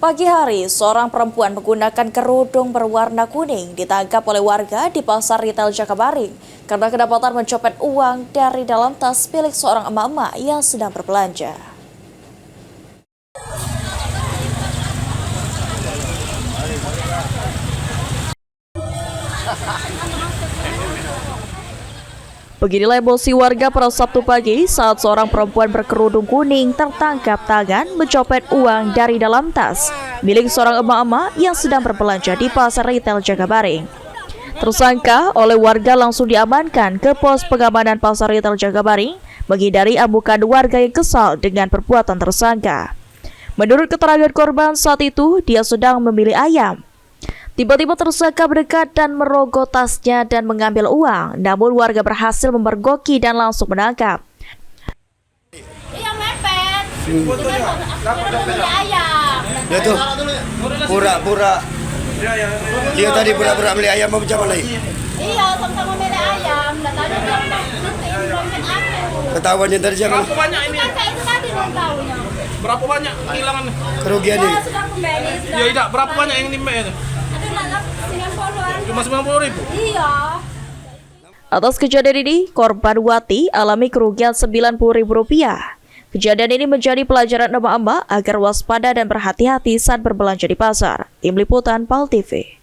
Pagi hari, seorang perempuan menggunakan kerudung berwarna kuning ditangkap oleh warga di pasar retail Jakabaring karena kedapatan mencopet uang dari dalam tas milik seorang emak-emak yang sedang berbelanja. Beginilah emosi warga pada Sabtu pagi saat seorang perempuan berkerudung kuning tertangkap tangan mencopet uang dari dalam tas milik seorang emak-emak yang sedang berbelanja di pasar retail Jakabaring. Tersangka oleh warga langsung diamankan ke pos pengamanan pasar retail Jakabaring menghindari amukan warga yang kesal dengan perbuatan tersangka. Menurut keterangan korban saat itu dia sedang memilih ayam. Tiba-tiba tersangka mendekat dan merogoh tasnya dan mengambil uang, namun warga berhasil memergoki dan langsung menangkap. Iya mepet. Beli ayam. Dia tuh pura-pura. Dia tadi pura-pura beli ayam mau macam mana? Iya, sama-sama beli ayam. Dan tadi dia nantiin dompet aku. Ketahuannya dari siapa? Berapa banyak ini? Kan itu tadi belum tahunya. Berapa banyak kehilangan? Kerugiannya? Saya sudah kembali. Ya tidak, berapa banyak yang nimba itu? Ada nangkap 90-an. Cuma 90.000? Iya. Atas kejadian ini, korban Wati alami kerugian Rp90.000. Kejadian ini menjadi pelajaran emak-emak agar waspada dan berhati-hati saat berbelanja di pasar. Tim Liputan PAL TV.